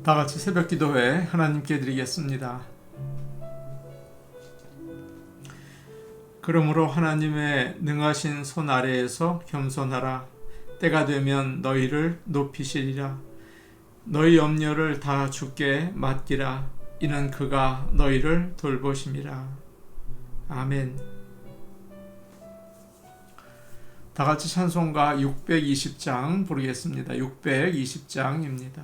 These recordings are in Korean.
다 같이 새벽 기도회 하나님께 드리겠습니다. 그러므로 하나님의 능하신 손 아래에서 겸손하라. 때가 되면 너희를 높이시리라. 너희 염려를 다 주께 맡기라. 이는 그가 너희를 돌보심이라. 아멘. 다 같이 찬송가 620장 부르겠습니다. 620장입니다.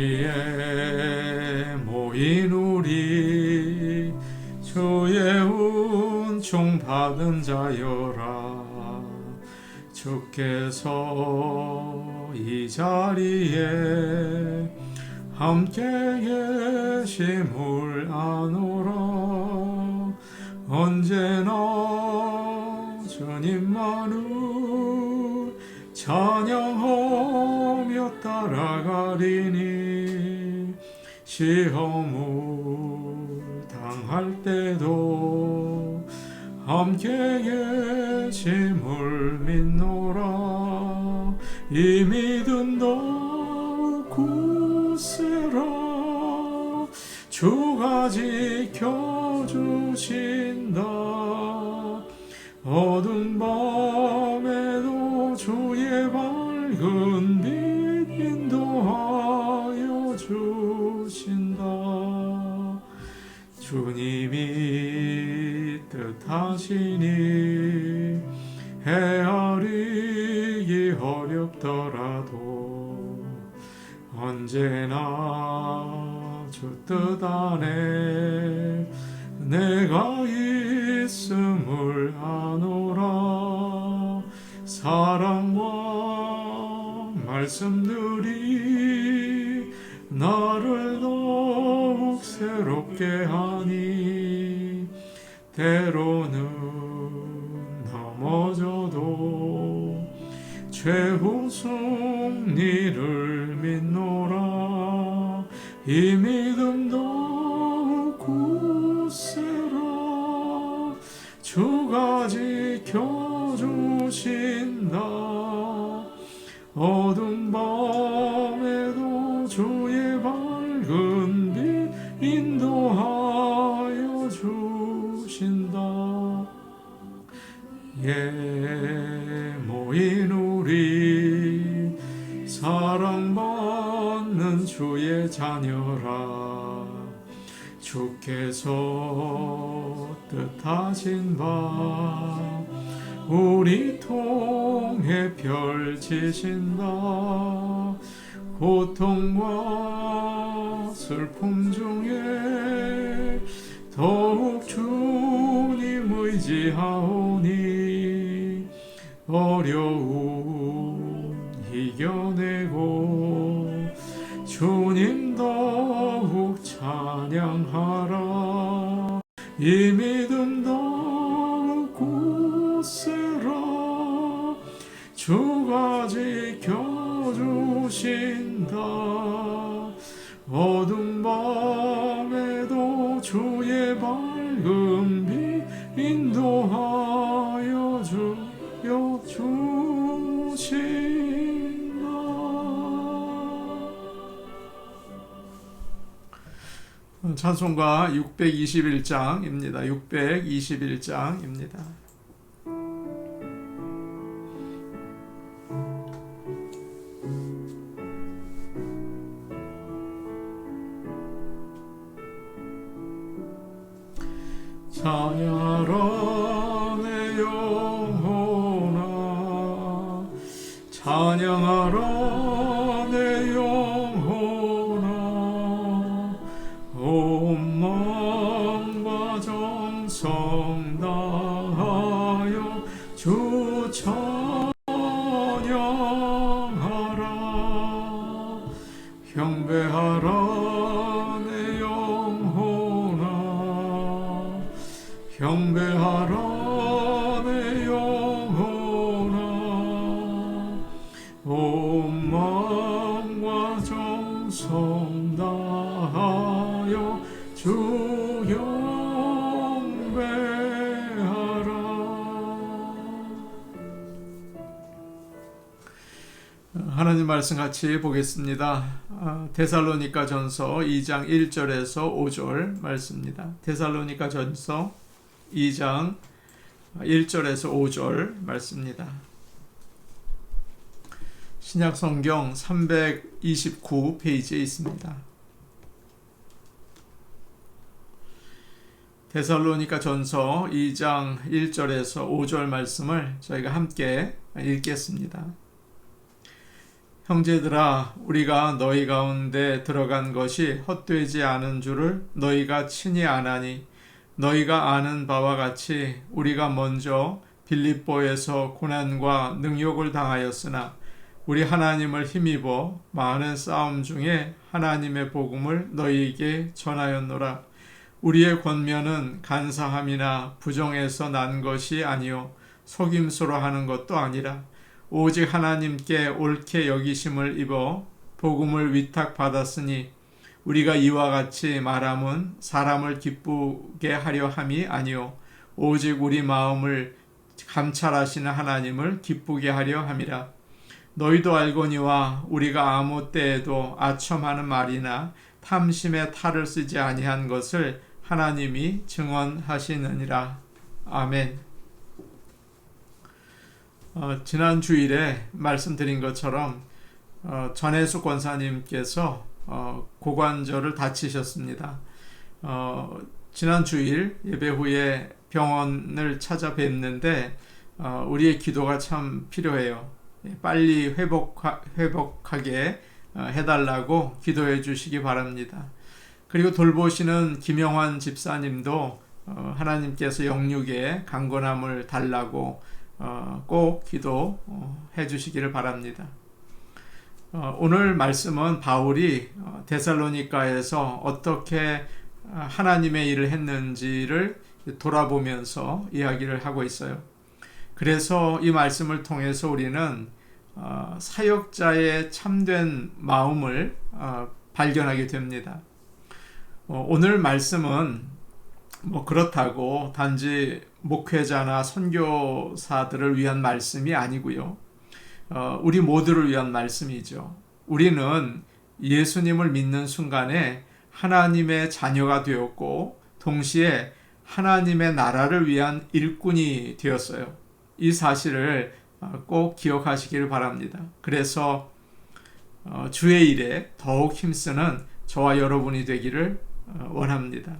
여기에 모인 우리 주의 은총 받은 자여라. 주께서 이 자리에 함께 계심을 아노라. 언제나 주님만을 찬양하며 따라가리니 시험을 당할 때도 함께 계심을 믿노라. 이 믿음 더욱 굳세라. 주가 지켜주신다. 어두운 밤에도 주의 밝은 빛 인도하여 주신다. 주님이 뜻하시니 헤아리기 어렵더라도 언제나 주 뜻 안에 내가 있음을 아노라. 사랑과 말씀들이 나를 더욱 새롭게 하니 때로는 넘어져도 최후 승리를 믿노라. 이 믿음 더욱 굳세라. 주가 지켜주신다. 어두운 밤에도 주의 밝은 빛 인도하여 주신다. 모인 우리 사랑받는 주의 자녀라. 주께서 뜻하신 바 우리 통해 펼치신다. 고통과 슬픔 중에 더욱 주님 의지하오니 어려움 이겨내고 주님 더욱 찬양하라. 이 믿음 더욱 굳세라. 주가 지켜주신다. 어두운 밤에도 주의 밝은 빛 인도하여 주신다. 찬송가 621장입니다. 621장입니다. 찬양하라 내 영혼아. 찬양하라 내 영혼아. 온 마음과 정성 다하여 주 찬양하라. 경배하라 내 영혼아. 경배하라 내 영혼아. 온 마음과 정성 다하여 주여 하나님 말씀 같이 보겠습니다. 데살로니가 전서 2장 1절에서 5절 말씀입니다. 데살로니가 전서 2장 1절에서 5절 말씀입니다. 신약 성경 329 페이지에 있습니다. 데살로니가 전서 2장 1절에서 5절 말씀을 저희가 함께 읽겠습니다. 형제들아, 우리가 너희 가운데 들어간 것이 헛되지 않은 줄을 너희가 친히 아나니, 너희가 아는 바와 같이 우리가 먼저 빌립보에서 고난과 능욕을 당하였으나 우리 하나님을 힘입어 많은 싸움 중에 하나님의 복음을 너희에게 전하였노라. 우리의 권면은 간사함이나 부정에서 난 것이 아니요 속임수로 하는 것도 아니라 오직 하나님께 옳게 여기심을 입어 복음을 위탁받았으니 우리가 이와 같이 말함은 사람을 기쁘게 하려 함이 아니요 오직 우리 마음을 감찰하시는 하나님을 기쁘게 하려 함이라. 너희도 알거니와 우리가 아무 때에도 아첨하는 말이나 탐심의 탈을 쓰지 아니한 것을 하나님이 증언하시느니라. 아멘. 지난 주일에 말씀드린 것처럼 전혜숙 권사님께서 고관절을 다치셨습니다. 지난 주일 예배 후에 병원을 찾아뵀는데 우리의 기도가 참 필요해요. 빨리 회복하게 해달라고 기도해 주시기 바랍니다. 그리고 돌보시는 김영환 집사님도 하나님께서 영육에 강건함을 달라고 꼭 기도해 주시기를 바랍니다. 오늘 말씀은 바울이 데살로니가에서 어떻게 하나님의 일을 했는지를 돌아보면서 이야기를 하고 있어요. 그래서 이 말씀을 통해서 우리는 사역자의 참된 마음을 발견하게 됩니다. 오늘 말씀은 그렇다고 단지 목회자나 선교사들을 위한 말씀이 아니고요. 우리 모두를 위한 말씀이죠. 우리는 예수님을 믿는 순간에 하나님의 자녀가 되었고 동시에 하나님의 나라를 위한 일꾼이 되었어요. 이 사실을 꼭 기억하시기를 바랍니다. 그래서 주의 일에 더욱 힘쓰는 저와 여러분이 되기를 원합니다.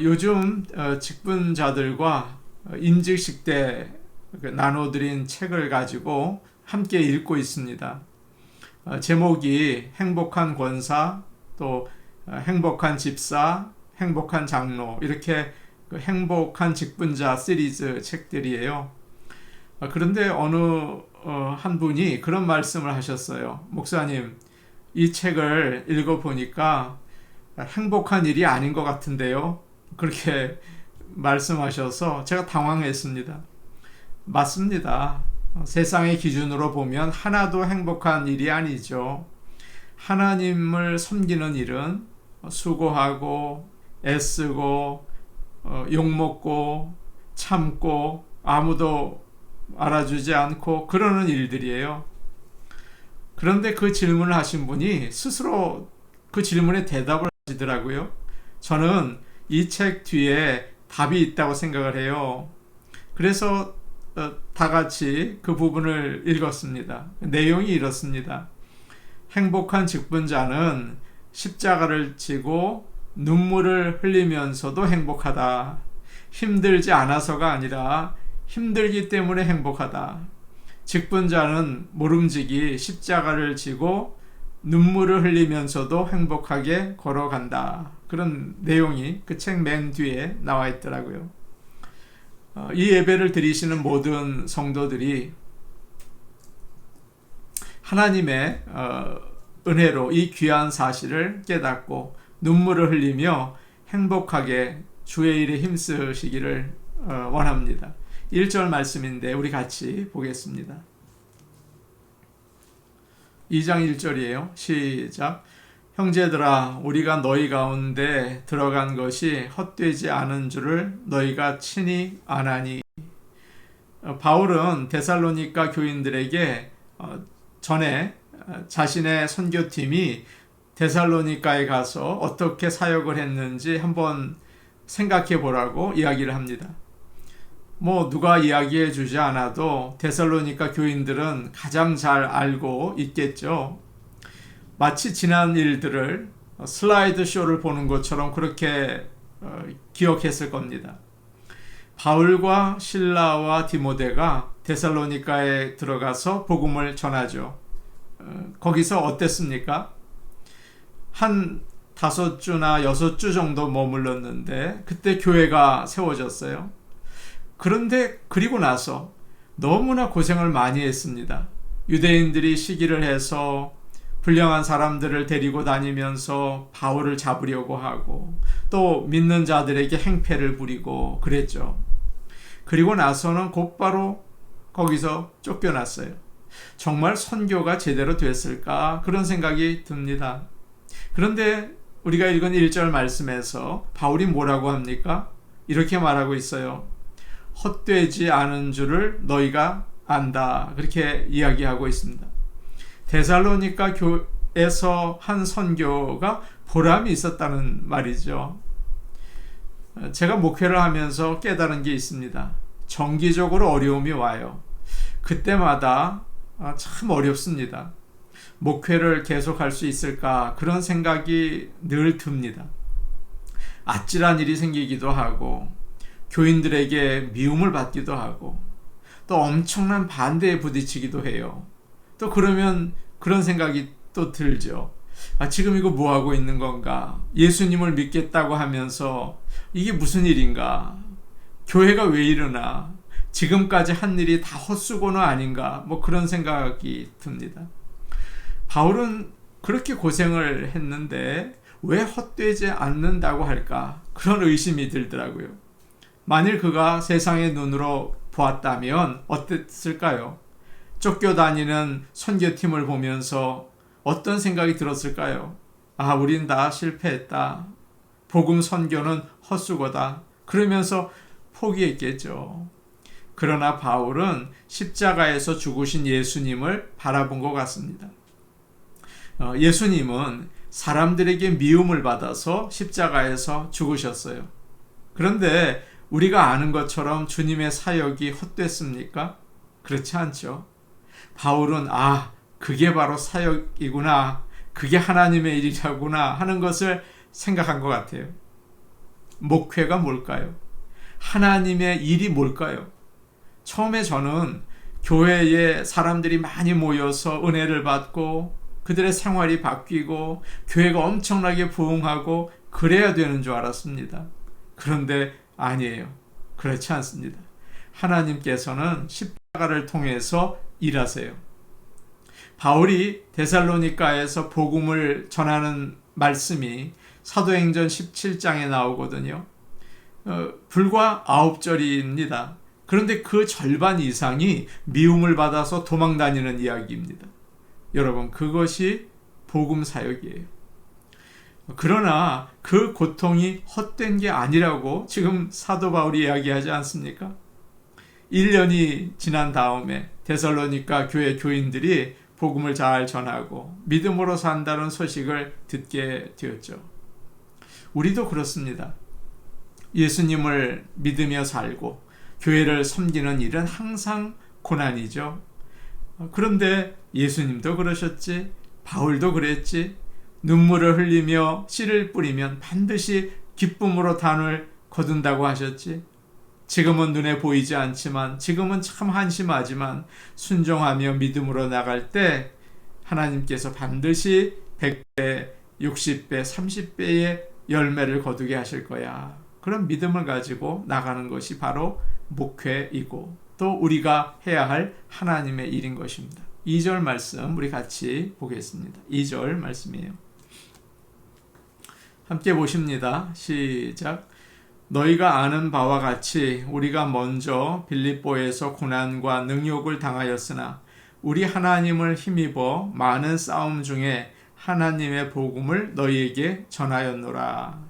요즘 직분자들과 임직식 때 나눠드린 책을 가지고 함께 읽고 있습니다. 제목이 행복한 권사, 또 행복한 집사, 행복한 장로, 이렇게 행복한 직분자 시리즈 책들이에요. 그런데 어느 한 분이 그런 말씀을 하셨어요. 목사님, 이 책을 읽어보니까 행복한 일이 아닌 것 같은데요. 그렇게 말씀하셔서 제가 당황했습니다. 맞습니다. 세상의 기준으로 보면 하나도 행복한 일이 아니죠. 하나님을 섬기는 일은 수고하고 애쓰고 욕먹고 참고 아무도 알아주지 않고 그러는 일들이에요. 그런데 그 질문을 하신 분이 스스로 그 질문에 대답을 하시더라고요. 저는 이 책 뒤에 답이 있다고 생각을 해요. 그래서 다 같이 그 부분을 읽었습니다. 내용이 이렇습니다. 행복한 직분자는 십자가를 지고 눈물을 흘리면서도 행복하다. 힘들지 않아서가 아니라 힘들기 때문에 행복하다. 직분자는 모름지기 십자가를 지고 눈물을 흘리면서도 행복하게 걸어간다. 그런 내용이 그 책 맨 뒤에 나와 있더라고요. 이 예배를 드리시는 모든 성도들이 하나님의 은혜로 이 귀한 사실을 깨닫고 눈물을 흘리며 행복하게 주의 일에 힘쓰시기를 원합니다. 1절 말씀인데 우리 같이 보겠습니다. 2장 1절이에요. 시작. 형제들아, 우리가 너희 가운데 들어간 것이 헛되지 않은 줄을 너희가 친히 아나니. 바울은 데살로니가 교인들에게 전에 자신의 선교팀이 데살로니가에 가서 어떻게 사역을 했는지 한번 생각해 보라고 이야기를 합니다. 누가 이야기해 주지 않아도 데살로니가 교인들은 가장 잘 알고 있겠죠. 마치 지난 일들을 슬라이드 쇼를 보는 것처럼 그렇게 기억했을 겁니다. 바울과 실라와 디모데가 데살로니가에 들어가서 복음을 전하죠. 거기서 어땠습니까? 한 5주나 6주 정도 머물렀는데 그때 교회가 세워졌어요. 그런데 그리고 나서 너무나 고생을 많이 했습니다. 유대인들이 시기를 해서 불량한 사람들을 데리고 다니면서 바울을 잡으려고 하고 또 믿는 자들에게 행패를 부리고 그랬죠. 그리고 나서는 곧바로 거기서 쫓겨났어요. 정말 선교가 제대로 됐을까? 그런 생각이 듭니다. 그런데 우리가 읽은 1절 말씀에서 바울이 뭐라고 합니까? 이렇게 말하고 있어요. 헛되지 않은 줄을 너희가 안다. 그렇게 이야기하고 있습니다. 데살로니가 교에서 한 선교가 보람이 있었다는 말이죠. 제가 목회를 하면서 깨달은 게 있습니다. 정기적으로 어려움이 와요. 그때마다 참 어렵습니다. 목회를 계속할 수 있을까 그런 생각이 늘 듭니다. 아찔한 일이 생기기도 하고 교인들에게 미움을 받기도 하고 또 엄청난 반대에 부딪히기도 해요. 또 그러면 그런 생각이 또 들죠. 지금 이거 뭐 하고 있는 건가? 예수님을 믿겠다고 하면서 이게 무슨 일인가? 교회가 왜 이러나? 지금까지 한 일이 다 헛수고는 아닌가? 그런 생각이 듭니다. 바울은 그렇게 고생을 했는데 왜 헛되지 않는다고 할까? 그런 의심이 들더라고요. 만일 그가 세상의 눈으로 보았다면 어땠을까요? 쫓겨다니는 선교팀을 보면서 어떤 생각이 들었을까요? 우린 다 실패했다. 복음 선교는 헛수고다. 그러면서 포기했겠죠. 그러나 바울은 십자가에서 죽으신 예수님을 바라본 것 같습니다. 예수님은 사람들에게 미움을 받아서 십자가에서 죽으셨어요. 그런데 우리가 아는 것처럼 주님의 사역이 헛됐습니까? 그렇지 않죠. 바울은 그게 바로 사역이구나. 그게 하나님의 일이라구나 하는 것을 생각한 것 같아요. 목회가 뭘까요? 하나님의 일이 뭘까요? 처음에 저는 교회에 사람들이 많이 모여서 은혜를 받고 그들의 생활이 바뀌고 교회가 엄청나게 부흥하고 그래야 되는 줄 알았습니다. 그런데 아니에요. 그렇지 않습니다. 하나님께서는 십자가를 통해서 일하세요. 바울이 데살로니가에서 복음을 전하는 말씀이 사도행전 17장에 나오거든요. 불과 9절입니다. 그런데 그 절반 이상이 미움을 받아서 도망 다니는 이야기입니다. 여러분, 그것이 복음 사역이에요. 그러나 그 고통이 헛된 게 아니라고 지금 사도 바울이 이야기하지 않습니까? 1년이 지난 다음에 데살로니가 교회 교인들이 복음을 잘 전하고 믿음으로 산다는 소식을 듣게 되었죠. 우리도 그렇습니다. 예수님을 믿으며 살고 교회를 섬기는 일은 항상 고난이죠. 그런데 예수님도 그러셨지, 바울도 그랬지. 눈물을 흘리며 씨를 뿌리면 반드시 기쁨으로 단을 거둔다고 하셨지. 지금은 눈에 보이지 않지만, 지금은 참 한심하지만 순종하며 믿음으로 나갈 때 하나님께서 반드시 100배, 60배, 30배의 열매를 거두게 하실 거야. 그런 믿음을 가지고 나가는 것이 바로 목회이고 또 우리가 해야 할 하나님의 일인 것입니다. 2절 말씀 우리 같이 보겠습니다. 2절 말씀이에요. 함께 보십니다. 시작. 너희가 아는 바와 같이 우리가 먼저 빌립보에서 고난과 능욕을 당하였으나 우리 하나님을 힘입어 많은 싸움 중에 하나님의 복음을 너희에게 전하였노라.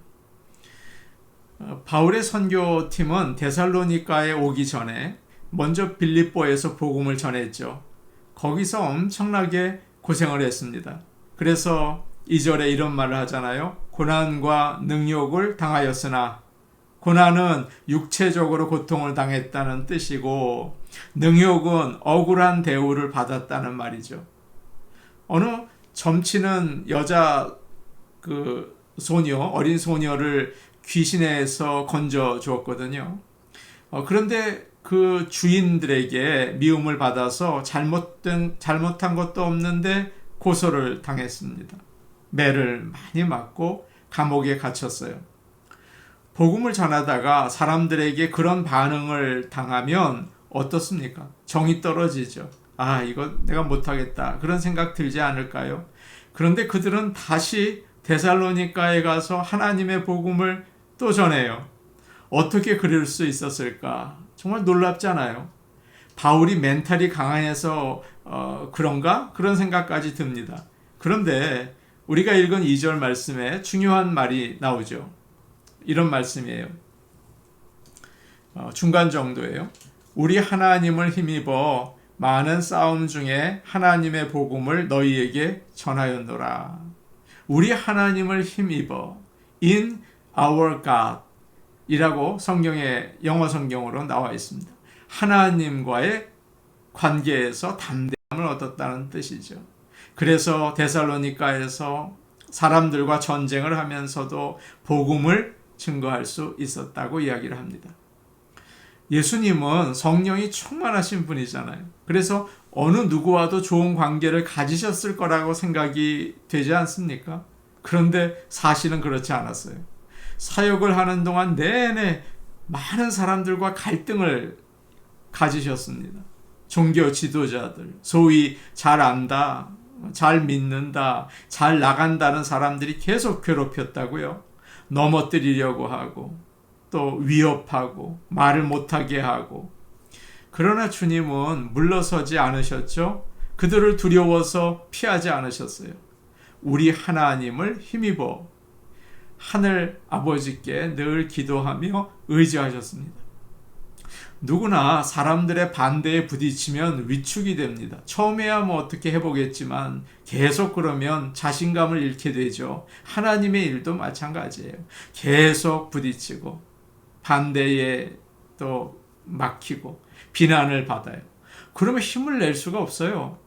바울의 선교팀은 데살로니가에 오기 전에 먼저 빌립보에서 복음을 전했죠. 거기서 엄청나게 고생을 했습니다. 그래서 2절에 이런 말을 하잖아요. 고난과 능욕을 당하였으나, 고난은 육체적으로 고통을 당했다는 뜻이고 능욕은 억울한 대우를 받았다는 말이죠. 어느 점치는 여자 소녀, 어린 소녀를 귀신에서 건져 주었거든요. 그런데 그 주인들에게 미움을 받아서 잘못한 것도 없는데 고소를 당했습니다. 매를 많이 맞고 감옥에 갇혔어요. 복음을 전하다가 사람들에게 그런 반응을 당하면 어떻습니까? 정이 떨어지죠. 아, 이거 내가 못하겠다. 그런 생각 들지 않을까요? 그런데 그들은 다시 데살로니가에 가서 하나님의 복음을 또 전해요. 어떻게 그럴 수 있었을까? 정말 놀랍잖아요. 바울이 멘탈이 강해서 그런가? 그런 생각까지 듭니다. 그런데 우리가 읽은 2절 말씀에 중요한 말이 나오죠. 이런 말씀이에요. 중간 정도예요. 우리 하나님을 힘입어 많은 싸움 중에 하나님의 복음을 너희에게 전하였노라. 우리 하나님을 힘입어 in our God 이라고 영어 성경으로 나와 있습니다. 하나님과의 관계에서 담대함을 얻었다는 뜻이죠. 그래서 데살로니가에서 사람들과 전쟁을 하면서도 복음을 증거할 수 있었다고 이야기를 합니다. 예수님은 성령이 충만하신 분이잖아요. 그래서 어느 누구와도 좋은 관계를 가지셨을 거라고 생각이 되지 않습니까? 그런데 사실은 그렇지 않았어요. 사역을 하는 동안 내내 많은 사람들과 갈등을 가지셨습니다. 종교 지도자들, 소위 잘 안다, 잘 믿는다, 잘 나간다는 사람들이 계속 괴롭혔다고요. 넘어뜨리려고 하고 또 위협하고 말을 못하게 하고. 그러나 주님은 물러서지 않으셨죠. 그들을 두려워서 피하지 않으셨어요. 우리 하나님을 힘입어 하늘 아버지께 늘 기도하며 의지하셨습니다. 누구나 사람들의 반대에 부딪히면 위축이 됩니다. 처음에야 뭐 어떻게 해보겠지만 계속 그러면 자신감을 잃게 되죠. 하나님의 일도 마찬가지예요. 계속 부딪히고 반대에 또 막히고 비난을 받아요. 그러면 힘을 낼 수가 없어요.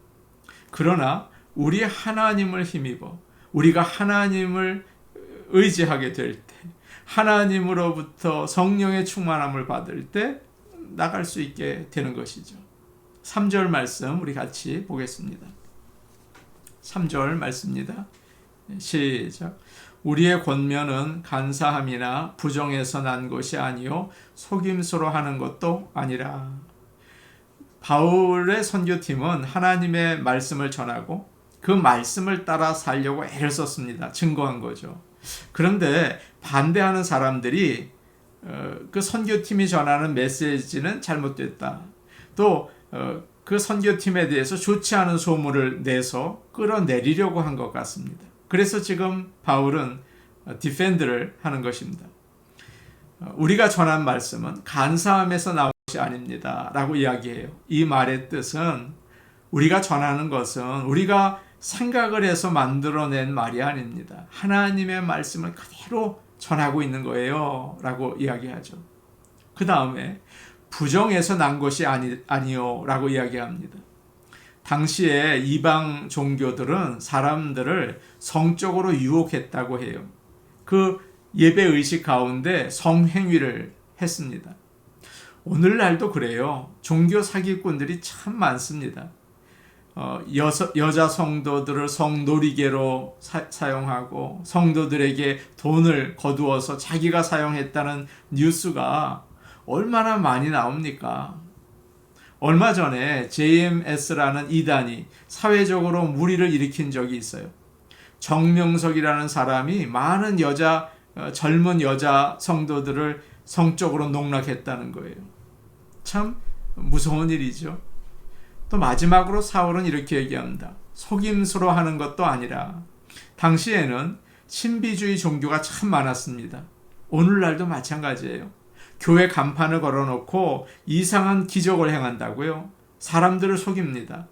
그러나 우리 하나님을 힘입어 우리가 하나님을 의지하게 될 때, 하나님으로부터 성령의 충만함을 받을 때 나갈 수 있게 되는 것이죠. 3절 말씀 우리 같이 보겠습니다. 3절 말씀입니다. 시작. 우리의 권면은 간사함이나 부정에서 난 것이 아니요 속임수로 하는 것도 아니라. 바울의 선교팀은 하나님의 말씀을 전하고 그 말씀을 따라 살려고 애를 썼습니다. 증거한 거죠. 그런데 반대하는 사람들이 그 선교팀이 전하는 메시지는 잘못됐다. 또 그 선교팀에 대해서 좋지 않은 소문을 내서 끌어내리려고 한 것 같습니다. 그래서 지금 바울은 디펜드를 하는 것입니다. 우리가 전한 말씀은 간사함에서 나온 것이 아닙니다. 라고 이야기해요. 이 말의 뜻은 우리가 전하는 것은 우리가 생각을 해서 만들어낸 말이 아닙니다. 하나님의 말씀을 그대로 전하고 있는 거예요. 라고 이야기하죠. 그 다음에 부정에서 난 것이 아니요. 라고 이야기합니다. 당시에 이방 종교들은 사람들을 성적으로 유혹했다고 해요. 그 예배의식 가운데 성행위를 했습니다. 오늘날도 그래요. 종교 사기꾼들이 참 많습니다. 여자 성도들을 성놀이개로 사용하고 성도들에게 돈을 거두어서 자기가 사용했다는 뉴스가 얼마나 많이 나옵니까? 얼마 전에 JMS라는 이단이 사회적으로 물의를 일으킨 적이 있어요. 정명석이라는 사람이 많은 젊은 여자 성도들을 성적으로 농락했다는 거예요. 참 무서운 일이죠. 또 마지막으로 사울은 이렇게 얘기합니다. 속임수로 하는 것도 아니라. 당시에는 신비주의 종교가 참 많았습니다. 오늘날도 마찬가지예요. 교회 간판을 걸어놓고 이상한 기적을 행한다고요. 사람들을 속입니다.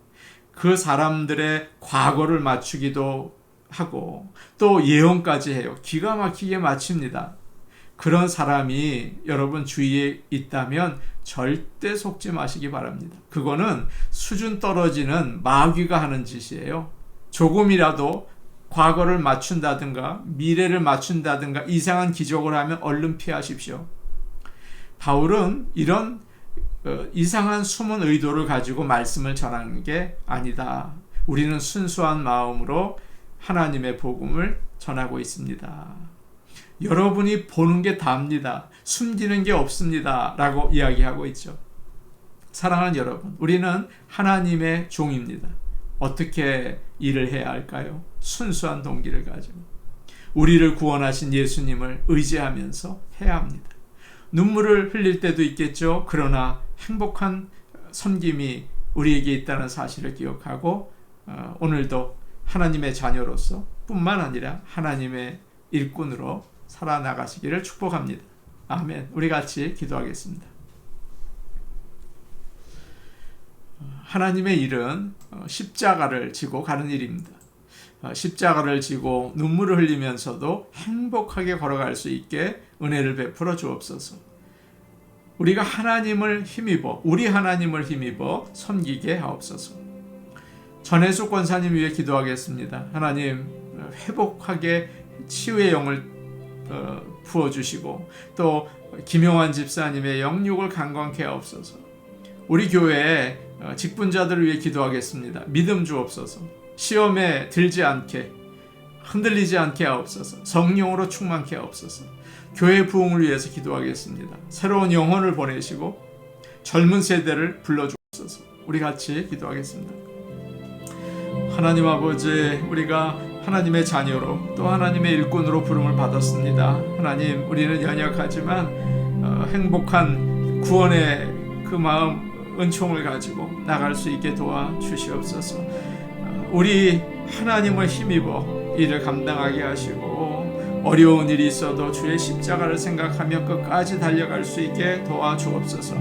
그 사람들의 과거를 맞추기도 하고 또 예언까지 해요. 기가 막히게 맞춥니다. 그런 사람이 여러분 주위에 있다면 절대 속지 마시기 바랍니다. 그거는 수준 떨어지는 마귀가 하는 짓이에요. 조금이라도 과거를 맞춘다든가 미래를 맞춘다든가 이상한 기적을 하면 얼른 피하십시오. 바울은 이런 이상한 숨은 의도를 가지고 말씀을 전하는 게 아니다. 우리는 순수한 마음으로 하나님의 복음을 전하고 있습니다. 여러분이 보는 게 답니다. 숨기는 게 없습니다. 라고 이야기하고 있죠. 사랑하는 여러분, 우리는 하나님의 종입니다. 어떻게 일을 해야 할까요? 순수한 동기를 가지고 우리를 구원하신 예수님을 의지하면서 해야 합니다. 눈물을 흘릴 때도 있겠죠. 그러나 행복한 섬김이 우리에게 있다는 사실을 기억하고 오늘도 하나님의 자녀로서 뿐만 아니라 하나님의 일꾼으로 살아나가시기를 축복합니다. 아멘. 우리 같이 기도하겠습니다. 하나님의 일은 십자가를 지고 가는 일입니다. 십자가를 지고 눈물을 흘리면서도 행복하게 걸어갈 수 있게 은혜를 베풀어 주옵소서. 우리가 우리 하나님을 힘입어 섬기게 하옵소서. 전혜숙 권사님 위해 기도하겠습니다. 하나님, 회복하게 치유의 영을 부어주시고 또 김용환 집사님의 영육을 강건케 하옵소서. 우리 교회의 직분자들을 위해 기도하겠습니다. 믿음 주옵소서. 시험에 들지 않게, 흔들리지 않게 하옵소서. 성령으로 충만케 하옵소서. 교회 부흥을 위해서 기도하겠습니다. 새로운 영혼을 보내시고 젊은 세대를 불러주옵소서. 우리 같이 기도하겠습니다. 하나님 아버지, 우리가 하나님의 자녀로 또 하나님의 일꾼으로 부름을 받았습니다. 하나님, 우리는 연약하지만 행복한 구원의 그 마음, 은총을 가지고 나갈 수 있게 도와주시옵소서. 우리 하나님을 힘입어 일을 감당하게 하시고 어려운 일이 있어도 주의 십자가를 생각하며 끝까지 달려갈 수 있게 도와주옵소서.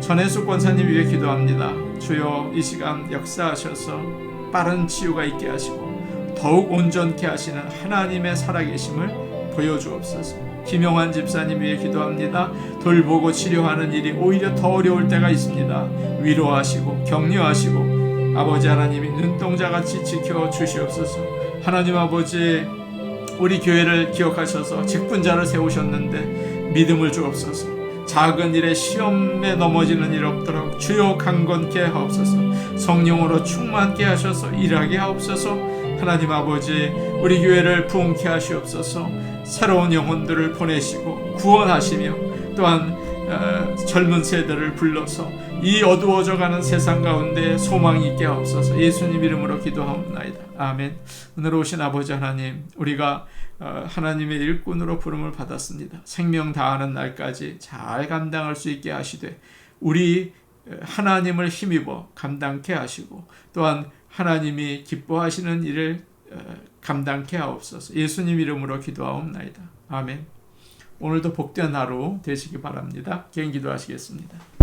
전혜숙 권사님 위해 기도합니다. 주여, 이 시간 역사하셔서 빠른 치유가 있게 하시고 더욱 온전케 하시는 하나님의 살아계심을 보여주옵소서. 김용환 집사님 위해 기도합니다. 돌보고 치료하는 일이 오히려 더 어려울 때가 있습니다. 위로하시고 격려하시고 아버지 하나님이 눈동자같이 지켜주시옵소서. 하나님 아버지, 우리 교회를 기억하셔서 직분자를 세우셨는데 믿음을 주옵소서. 작은 일에 시험에 넘어지는 일 없도록 주여 강건케 하옵소서. 성령으로 충만케 하셔서 일하게 하옵소서. 하나님 아버지, 우리 교회를 부흥케 하시옵소서. 새로운 영혼들을 보내시고 구원하시며 또한 젊은 세대를 불러서 이 어두워져가는 세상 가운데 소망이 있게 하옵소서. 예수님 이름으로 기도하옵나이다. 아멘. 은혜로우신 아버지 하나님, 우리가 하나님의 일꾼으로 부름을 받았습니다. 생명 다하는 날까지 잘 감당할 수 있게 하시되 우리 하나님을 힘입어 감당케 하시고 또한 하나님이 기뻐하시는 일을 감당케 하옵소서. 예수님 이름으로 기도하옵나이다. 아멘. 오늘도 복된 하루 되시기 바랍니다. 개인 기도하시겠습니다.